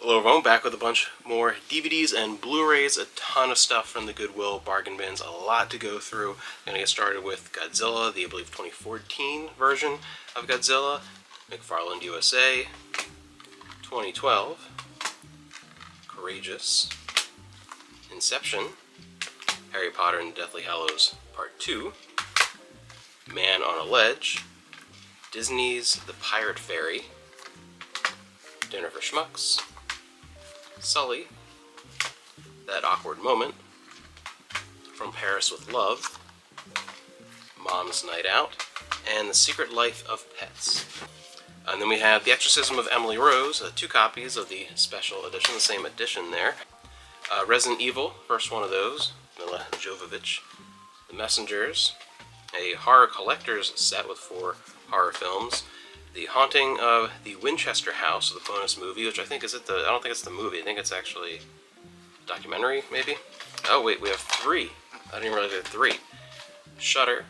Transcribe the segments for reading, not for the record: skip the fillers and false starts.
Hello everyone, back with a bunch more DVDs and Blu-rays, a ton of stuff from the Goodwill bargain bins, a lot to go through. I'm going to get started with Godzilla, the I believe 2014 version of Godzilla, McFarlane USA, 2012, Courageous, Inception, Harry Potter and the Deathly Hallows Part 2, Man on a Ledge, Disney's The Pirate Fairy, Dinner for Schmucks, Sully, That Awkward Moment, From Paris with Love, Mom's Night Out, and The Secret Life of Pets. And then we have The Exorcism of Emily Rose, 2 copies of the special edition, the same edition there. Resident Evil, first one of those, Mila Jovovich. The Messengers, a horror collector's set with 4 horror films. The Haunting of the Winchester House, the bonus movie, which I think is I don't think it's the movie, I think it's actually a documentary, maybe? Oh wait, we have 3. I didn't realize we had 3. Shudder,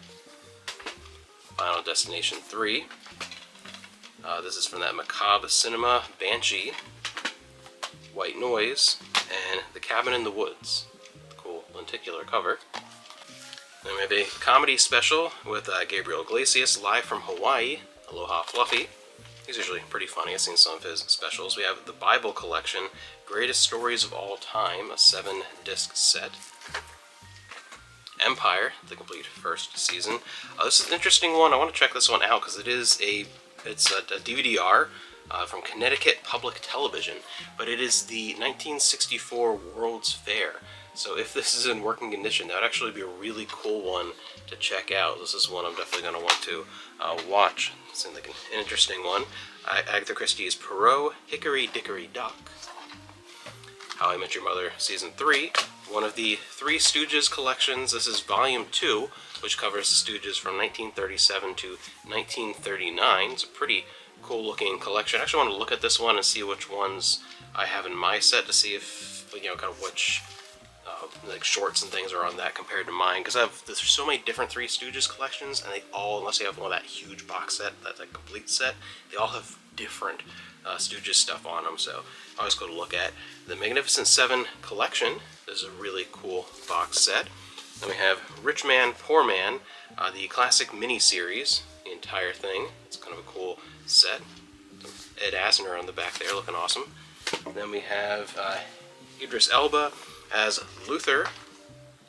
Final Destination 3. This is from that macabre cinema, Banshee, White Noise, and The Cabin in the Woods. Cool lenticular cover. Then we have a comedy special with Gabriel Iglesias, live from Hawaii. Aloha Fluffy. He's usually pretty funny. I've seen some of his specials. We have the Bible Collection, Greatest Stories of All Time, a 7-disc set. Empire, the complete first season. This is an interesting one. I want to check this one out because it's a DVD-R from Connecticut Public Television, but it is the 1964 World's Fair. So if this is in working condition, that would actually be a really cool one to check out. This is one I'm definitely going to want to watch. It seems like an interesting one. Agatha Christie's Perot, Hickory Dickory Dock. How I Met Your Mother Season 3. One of the Three Stooges collections. This is Volume 2, which covers the Stooges from 1937 to 1939. It's a pretty cool looking collection. I actually want to look at this one and see which ones I have in my set to see if, kind of which like shorts and things are on that compared to mine, because there's so many different Three Stooges collections, and they all, unless you have one of that huge box set, that's a complete set, they all have different Stooges stuff on them, so always cool to look at. The Magnificent Seven collection is a really cool box set. Then we have Rich Man, Poor Man, the classic mini-series, the entire thing. It's kind of a cool set. Ed Asner on the back there, looking awesome. Then we have Idris Elba as Luther.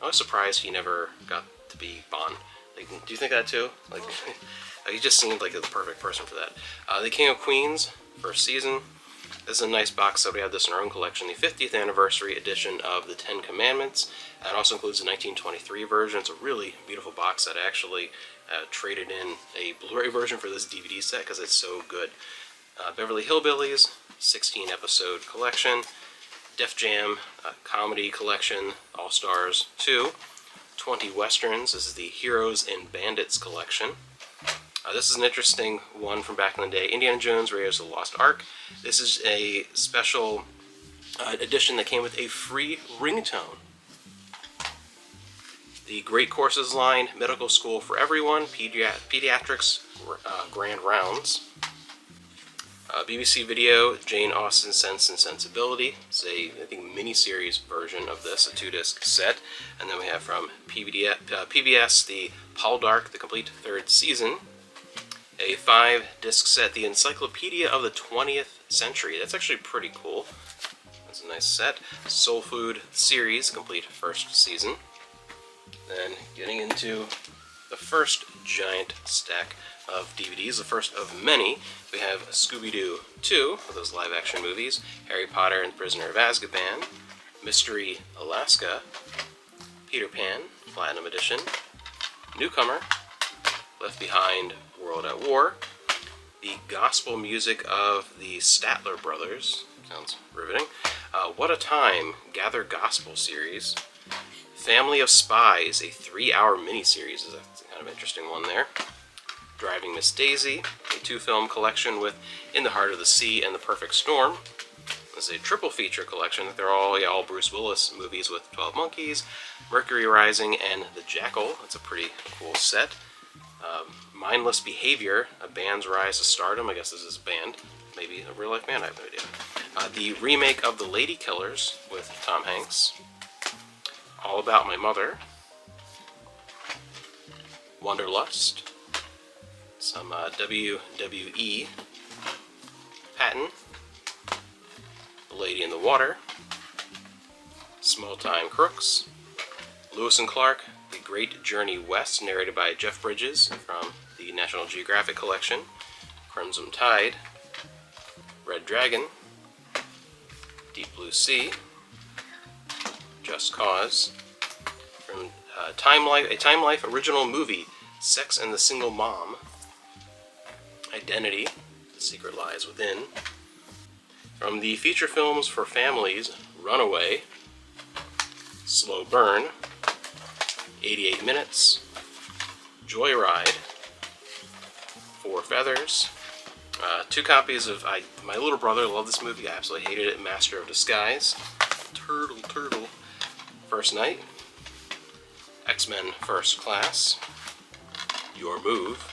I was surprised he never got to be Bond. Like, do you think that too? Like, he just seemed like the perfect person for that. The King of Queens, first season. This is a nice box set. We have this in our own collection. The 50th anniversary edition of the 10 Commandments. It also includes the 1923 version. It's a really beautiful box set. I actually traded in a Blu-ray version for this DVD set because it's so good. Beverly Hillbillies, 16-episode collection. Def Jam comedy collection, All Stars 2, 20 Westerns. This is the Heroes and Bandits collection. This is an interesting one from back in the day. Indiana Jones, Raiders of the Lost Ark. This is a special edition that came with a free ringtone. The Great Courses line, Medical School for Everyone, Pediatrics Grand Rounds. BBC Video, Jane Austen Sense and Sensibility. It's a, I think, mini-series version of this, a 2-disc set. And then we have from PBS, the Paul Dark, the complete 3rd season. A 5-disc set, the Encyclopedia of the 20th Century. That's actually pretty cool. That's a nice set. Soul Food series, complete 1st season. Then getting into the first giant stack of DVDs, the first of many. We have Scooby-Doo 2, for those live-action movies, Harry Potter and the Prisoner of Azkaban, Mystery Alaska, Peter Pan, Platinum Edition, Newcomer, Left Behind, World at War, the gospel music of the Statler Brothers, sounds riveting, What a Time, Gather Gospel series, Family of Spies, a 3-hour miniseries, is a kind of interesting one there. Driving Miss Daisy, a 2-film collection with In the Heart of the Sea and The Perfect Storm. This is a triple feature collection. They're all Bruce Willis movies with 12 Monkeys, Mercury Rising, and The Jackal. That's a pretty cool set. Mindless Behavior, a band's rise to stardom. I guess this is a band. Maybe a real-life band, I have no idea. The remake of The Lady Killers with Tom Hanks. All About My Mother. Wanderlust. Some WWE. Patton. The Lady in the Water. Small Time Crooks. Lewis and Clark, The Great Journey West, narrated by Jeff Bridges from the National Geographic Collection. Crimson Tide. Red Dragon. Deep Blue Sea. Just Cause. From a Time Life original movie, Sex and the Single Mom. Identity, The Secret Lies Within. From the feature films for families, Runaway. Slow Burn. 88 Minutes. Joyride. Four Feathers. 2 copies of My Little Brother loved this movie. I absolutely hated it. Master of Disguise. Turtle. First Night. X-Men First Class. Your Move.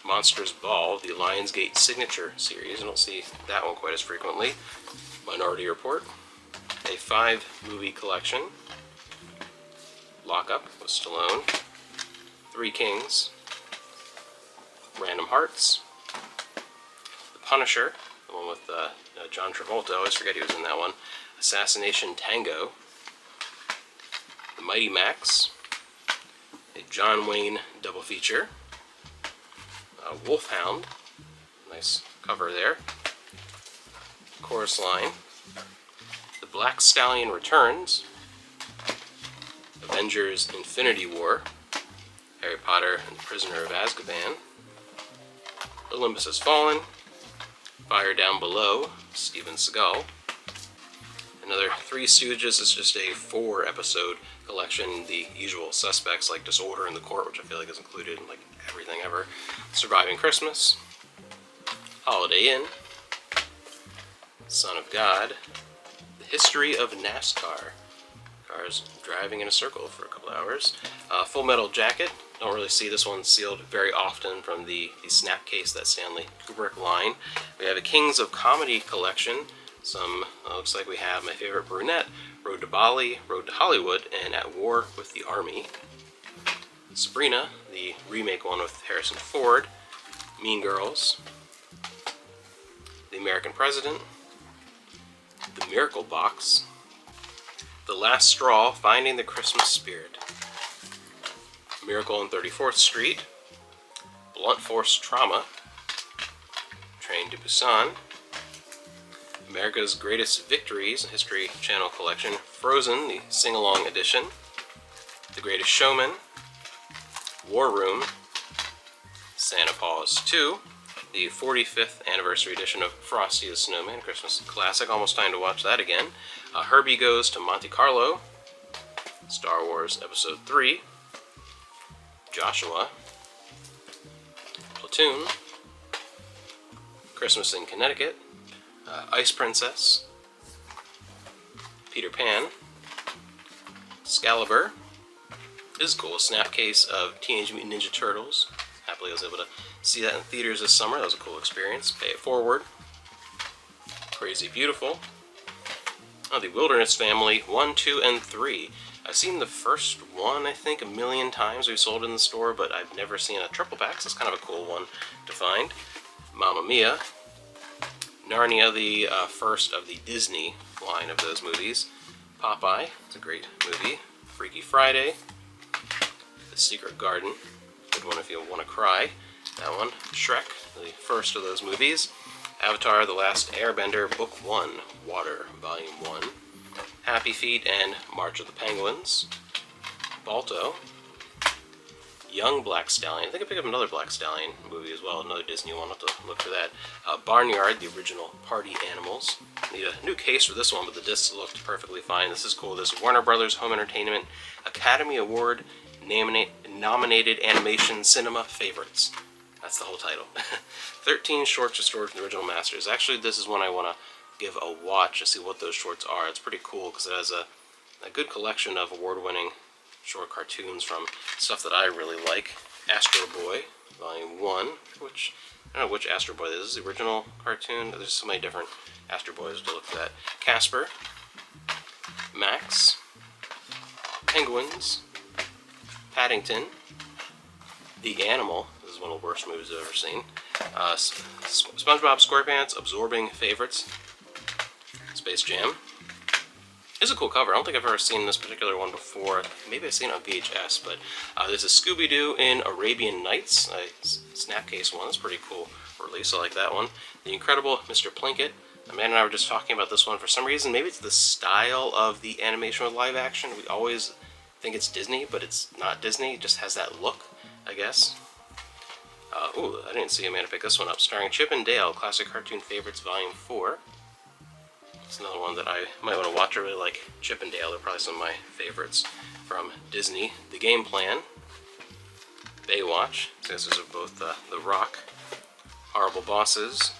Monsters Ball, the Lionsgate Signature series. I don't see that one quite as frequently. Minority Report. A 5-movie collection. Lock Up with Stallone. Three Kings. Random Hearts. The Punisher, the one with John Travolta. I always forget he was in that one. Assassination Tango. The Mighty Max. A John Wayne double feature. Wolfhound. Nice cover there. Chorus Line. The Black Stallion Returns. Avengers Infinity War. Harry Potter and the Prisoner of Azkaban. Olympus Has Fallen. Fire Down Below, Steven Seagal. Another Three Stooges is just a 4-episode collection. The Usual Suspects, like Disorder in the Court, which I feel like is included in like everything ever. Surviving Christmas. Holiday Inn. Son of God. The History of NASCAR. Cars driving in a circle for a couple hours. Full Metal Jacket. Don't really see this one sealed very often from the snap case, that Stanley Kubrick line. We have a Kings of Comedy collection. Some, looks like we have My Favorite Brunette, Road to Bali, Road to Hollywood, and At War with the Army. Sabrina, the remake one with Harrison Ford. Mean Girls. The American President. The Miracle Box. The Last Straw, Finding the Christmas Spirit. Miracle on 34th Street. Blunt Force Trauma. Train to Busan. America's Greatest Victories, History Channel Collection. Frozen, the sing-along edition. The Greatest Showman. War Room. Santa Paws 2. The 45th anniversary edition of Frosty the Snowman, Christmas classic. Almost time to watch that again. Herbie Goes to Monte Carlo. Star Wars Episode 3. Joshua. Platoon. Christmas in Connecticut. Ice Princess. Peter Pan. Excalibur. This is cool. A snapcase of Teenage Mutant Ninja Turtles. Happily I was able to see that in theaters this summer. That was a cool experience. Pay It Forward. Crazy Beautiful. Oh, The Wilderness Family 1, 2, and 3. I've seen the first one, I think, a million times. We've sold in the store, but I've never seen a triple pack, so it's kind of a cool one to find. Mamma Mia. Narnia, the first of the Disney line of those movies. Popeye, it's a great movie. Freaky Friday. The Secret Garden, good one if you want to cry. That one. Shrek, the first of those movies. Avatar, The Last Airbender, Book 1, Water, Volume 1. Happy Feet and March of the Penguins. Balto. Young Black Stallion. I think I picked up another Black Stallion movie as well, another Disney one. I'll have to look for that. Barnyard, the original Party Animals. Need a new case for this one, but the discs looked perfectly fine. This is cool. This is Warner Brothers Home Entertainment Academy Award nominated animation cinema favorites. That's the whole title. 13 shorts restored from the original masters. Actually, this is one I want to give a watch to see what those shorts are. It's pretty cool because it has a good collection of award-winning short cartoons from stuff that I really like. Astro Boy, Volume 1, which I don't know which Astro Boy this is. The original cartoon. There's so many different Astro Boys to look at. Casper, Max, Penguins, Paddington, The Animal. This is one of the worst movies I've ever seen. SpongeBob SquarePants, Absorbing Favorites, Space Jam. It's a cool cover. I don't think I've ever seen this particular one before. Maybe I've seen it on VHS, but this is Scooby-Doo in Arabian Nights, a Snapcase one. That's a pretty cool release. I like that one. The Incredible Mr. Plinkett. Amanda and I were just talking about this one. For some reason, maybe it's the style of the animation with live action. We always think it's Disney, but it's not Disney. It just has that look, I guess. Ooh, I didn't see Amanda pick this one up. Starring Chip and Dale, Classic Cartoon Favorites Volume 4. It's another one that I might want to watch. I really like Chip and Dale. They're probably some of my favorites from Disney. The Game Plan, Baywatch. So these are both The Rock, Horrible Bosses,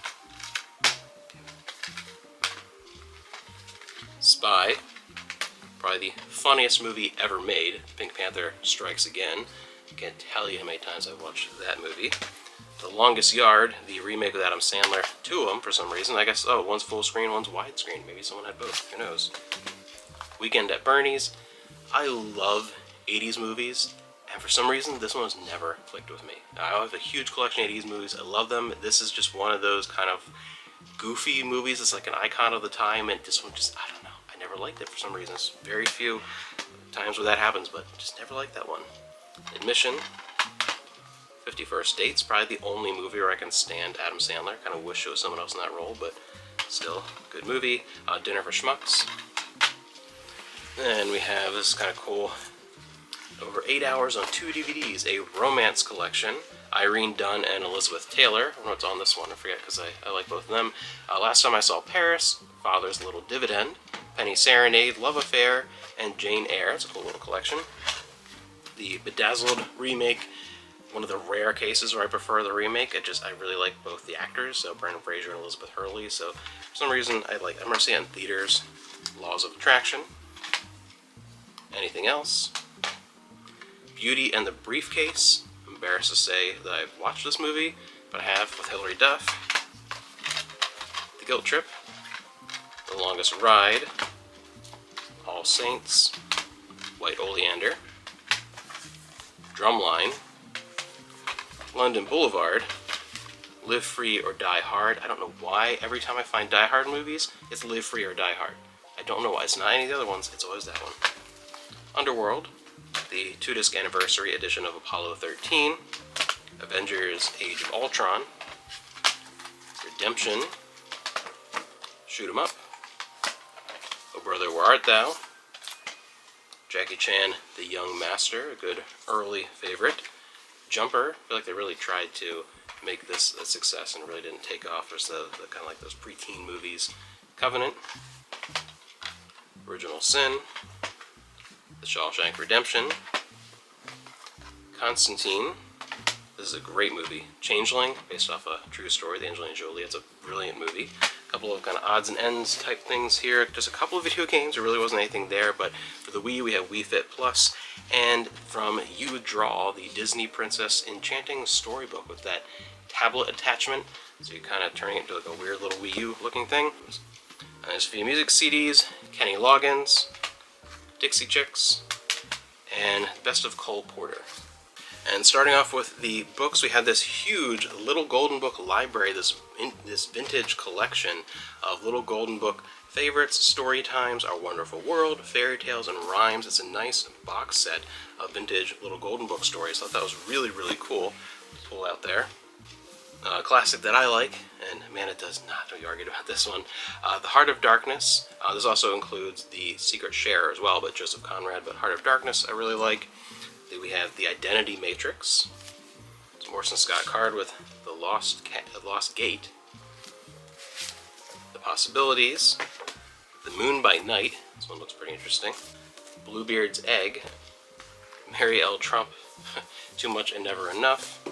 Spy, probably the funniest movie ever made, Pink Panther Strikes Again. I can't tell you how many times I've watched that movie. The Longest Yard, the remake with Adam Sandler. Two of them for some reason. I guess, one's full screen, one's widescreen. Maybe someone had both. Who knows? Weekend at Bernie's. I love 80s movies, and for some reason, this one has never clicked with me. I have a huge collection of 80s movies. I love them. This is just one of those kind of goofy movies. It's like an icon of the time, and this one just, I don't know. I never liked it for some reason. There's very few times where that happens, but just never liked that one. Admission. 51st Dates, probably the only movie where I can stand Adam Sandler. Kind of wish it was someone else in that role, but still, good movie. Dinner for Schmucks. And we have, this is kind of cool, over 8 hours on 2 DVDs, a romance collection. Irene Dunne and Elizabeth Taylor. I don't know what's on this one, I forget, because I like both of them. Last Time I Saw Paris, Father's Little Dividend, Penny Serenade, Love Affair, and Jane Eyre. It's a cool little collection. The Bedazzled remake, one of the rare cases where I prefer the remake. I really like both the actors, so Brendan Fraser and Elizabeth Hurley. So for some reason, I remember seeing it in theaters. Laws of Attraction. Anything Else? Beauty and the Briefcase. I'm embarrassed to say that I've watched this movie, but I have, with Hilary Duff. The Guilt Trip. The Longest Ride. All Saints. White Oleander. Drumline. London Boulevard, Live Free or Die Hard. I don't know why every time I find Die Hard movies, it's Live Free or Die Hard. I don't know why. It's not any of the other ones. It's always that one. Underworld, the 2-disc anniversary edition of Apollo 13, Avengers Age of Ultron, Redemption, Shoot 'em Up, Oh Brother, Where Art Thou, Jackie Chan, The Young Master, a good early favorite. Jumper, I feel like they really tried to make this a success and really didn't take off. There's the kind of like those preteen movies. Covenant, Original Sin, The Shawshank Redemption, Constantine. This is a great movie. Changeling, based off a true story, the Angelina Jolie. It's a brilliant movie. A couple of kind of odds and ends type things here. Just a couple of video games. There really wasn't anything there, but for the Wii, we have Wii Fit Plus. And from You Draw, the Disney Princess Enchanting Storybook with that tablet attachment. So you're kind of turning it into like a weird little Wii U looking thing. And there's a few music CDs, Kenny Loggins, Dixie Chicks, and Best of Cole Porter. And starting off with the books, we had this huge Little Golden Book library, this vintage collection of Little Golden Book favorites, story times, Our Wonderful World, fairy tales, and rhymes. It's a nice box set of vintage Little Golden Book stories. I thought that was really, really cool to pull out there. A classic that I like, and man, it does not. We argued about this one. The Heart of Darkness. This also includes The Secret Share as well, but Joseph Conrad. But Heart of Darkness I really like. Then we have The Identity Matrix. It's Orson Scott Card with The Lost Gate. The Possibilities. The Moon by Night. This one looks pretty interesting. Bluebeard's Egg. Mary L. Trump. Too Much and Never Enough.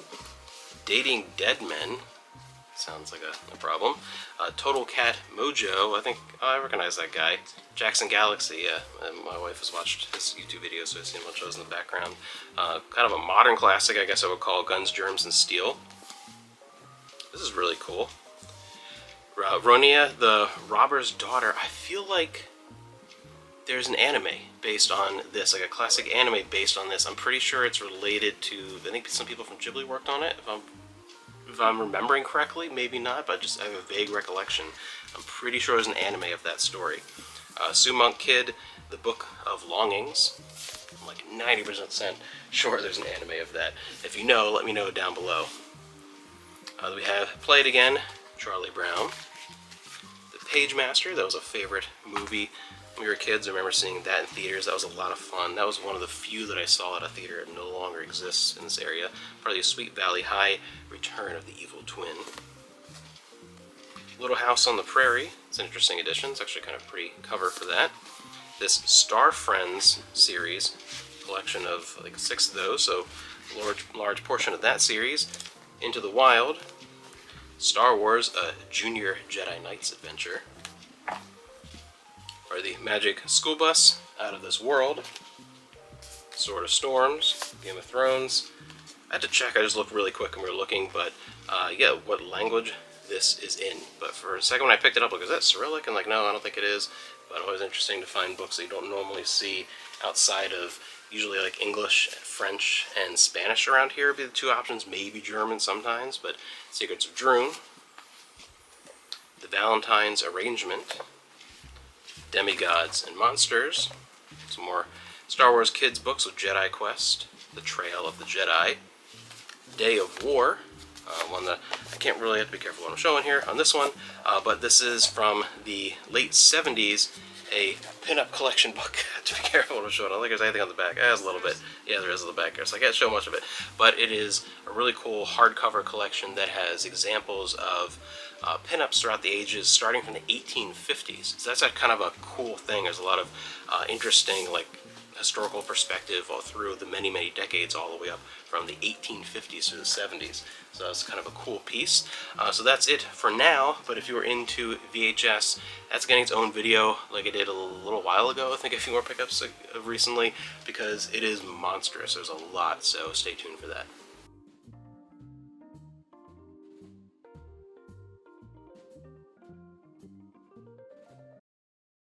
Dating Dead Men. Sounds like a problem. Total Cat Mojo. I think I recognize that guy. Jackson Galaxy. My wife has watched his YouTube videos, so I've seen a bunch of those in the background. Kind of a modern classic, I guess I would call Guns, Germs, and Steel. This is really cool. Ronia, the Robber's Daughter. I feel like there's an anime based on this, like a classic anime based on this. I'm pretty sure it's related to, I think some people from Ghibli worked on it, if I'm remembering correctly. Maybe not, but I have a vague recollection. I'm pretty sure there's an anime of that story. Sue-Monk Kid, The Book of Longings. I'm like 90% sure there's an anime of that. If you know, let me know down below. We have Play It Again, Charlie Brown. The Page Master, that was a favorite movie when we were kids. I remember seeing that in theaters. That was a lot of fun. That was one of the few that I saw at a theater. It no longer exists in this area. Probably Sweet Valley High, Return of the Evil Twin. Little House on the Prairie. It's an interesting edition. It's actually kind of pretty cover for that. This Star Friends series, collection of like 6 of those, so a large portion of that series. Into the Wild. Star Wars, a Junior Jedi Knights adventure. Or the Magic School Bus, Out of This World. Sword of Storms, Game of Thrones. I had to check, I just looked really quick when we were looking, but yeah, what language this is in. But for a second when I picked it up, like, is that Cyrillic? And like, no, I don't think it is. But always interesting to find books that you don't normally see outside of usually like English, French, and Spanish around here would be the 2 options, maybe German sometimes, but Secrets of Droon. The Valentine's Arrangement. Demigods and Monsters. Some more Star Wars kids books with Jedi Quest. The Trail of the Jedi. Day of War. One that I can't really have to be careful what I'm showing here on this one, but this is from the late 70s, a pinup collection book. I have to be careful what I'm showing. I don't think there's anything on the back. It has a little bit. Yeah, there is on the back here, so I can't show much of it. But it is a really cool hardcover collection that has examples of pinups throughout the ages, starting from the 1850s. So that's a kind of a cool thing. There's a lot of interesting, like, historical perspective all through the many decades, all the way up from the 1850s to the 70s. So that's kind of a cool piece. So that's it for now, but if you were into VHS, that's getting its own video like it did a little while ago. I think a few more pickups recently, because it is monstrous. There's a lot, so stay tuned for that.